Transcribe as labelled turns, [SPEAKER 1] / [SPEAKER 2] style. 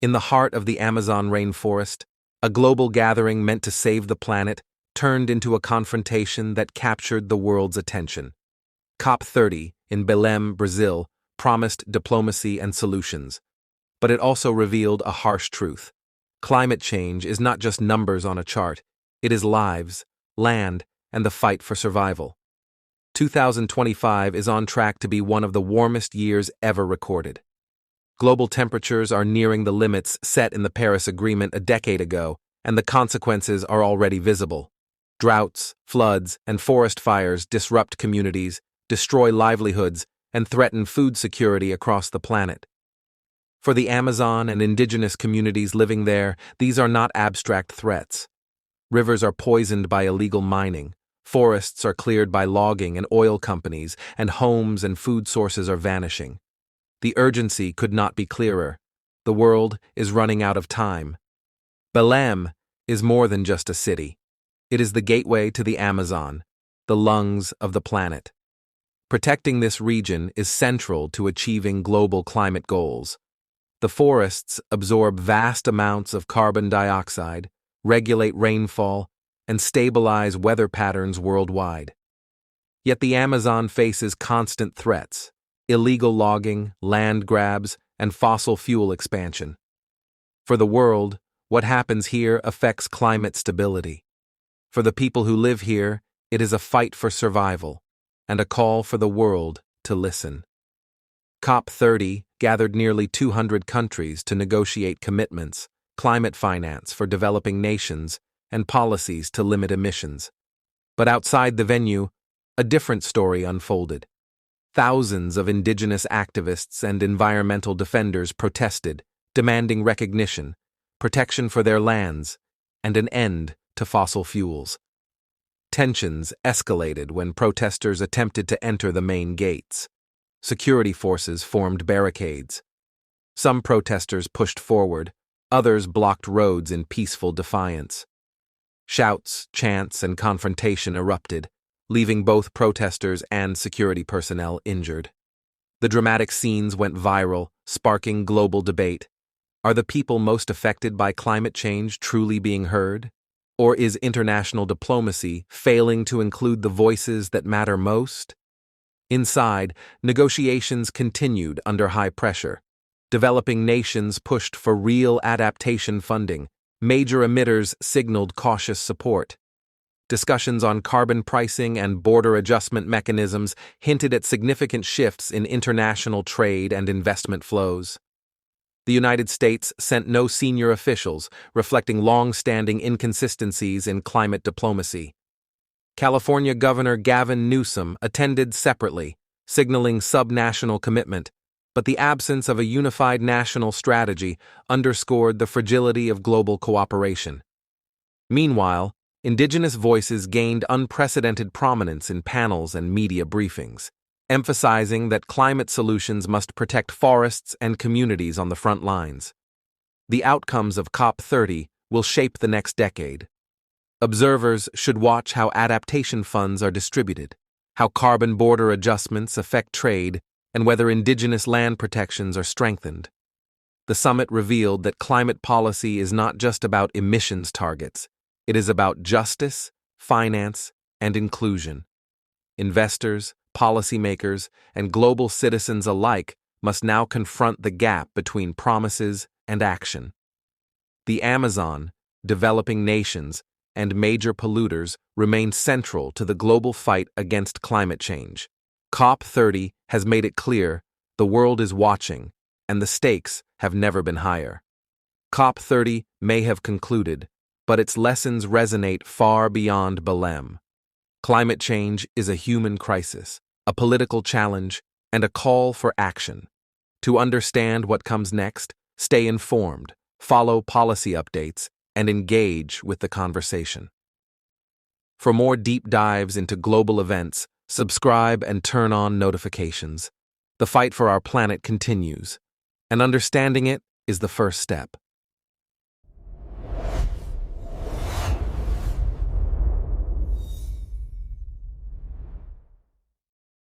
[SPEAKER 1] In the heart of the Amazon rainforest, a global gathering meant to save the planet turned into a confrontation that captured the world's attention. COP30 in Belém, Brazil, promised diplomacy and solutions, but it also revealed a harsh truth. Climate change is not just numbers on a chart, it is lives, land, and the fight for survival. 2025 is on track to be one of the warmest years ever recorded. Global temperatures are nearing the limits set in the Paris Agreement a decade ago, and the consequences are already visible. Droughts, floods, and forest fires disrupt communities, destroy livelihoods, and threaten food security across the planet. For the Amazon and indigenous communities living there, these are not abstract threats. Rivers are poisoned by illegal mining, forests are cleared by logging and oil companies, and homes and food sources are vanishing. The urgency could not be clearer. The world is running out of time. Belém is more than just a city. It is the gateway to the Amazon, the lungs of the planet. Protecting this region is central to achieving global climate goals. The forests absorb vast amounts of carbon dioxide, regulate rainfall, and stabilize weather patterns worldwide. Yet the Amazon faces constant threats: illegal logging, land grabs, and fossil fuel expansion. For the world, what happens here affects climate stability. For the people who live here, it is a fight for survival, and a call for the world to listen. COP30 gathered nearly 200 countries to negotiate commitments, climate finance for developing nations, and policies to limit emissions. But outside the venue, a different story unfolded. Thousands of indigenous activists and environmental defenders protested, demanding recognition, protection for their lands, and an end to fossil fuels. Tensions escalated when protesters attempted to enter the main gates. Security forces formed barricades. Some protesters pushed forward, others blocked roads in peaceful defiance. Shouts, chants, and confrontation erupted, leaving both protesters and security personnel injured. The dramatic scenes went viral, sparking global debate. Are the people most affected by climate change truly being heard? Or is international diplomacy failing to include the voices that matter most? Inside, negotiations continued under high pressure. Developing nations pushed for real adaptation funding. Major emitters signaled cautious support. Discussions on carbon pricing and border adjustment mechanisms hinted at significant shifts in international trade and investment flows. The United States sent no senior officials, reflecting long-standing inconsistencies in climate diplomacy. California Governor Gavin Newsom attended separately, signaling subnational commitment, but the absence of a unified national strategy underscored the fragility of global cooperation. Meanwhile, indigenous voices gained unprecedented prominence in panels and media briefings, emphasizing that climate solutions must protect forests and communities on the front lines. The outcomes of COP30 will shape the next decade. Observers should watch how adaptation funds are distributed, how carbon border adjustments affect trade, and whether indigenous land protections are strengthened. The summit revealed that climate policy is not just about emissions targets, it is about justice, finance, and inclusion. Investors, policymakers, and global citizens alike must now confront the gap between promises and action. The Amazon, developing nations, and major polluters remain central to the global fight against climate change. COP30 has made it clear the world is watching, and the stakes have never been higher. COP30 may have concluded, but its lessons resonate far beyond Belém. Climate change is a human crisis, a political challenge, and a call for action. To understand what comes next, stay informed, follow policy updates, and engage with the conversation. For more deep dives into global events, subscribe and turn on notifications. The fight for our planet continues, and understanding it is the first step.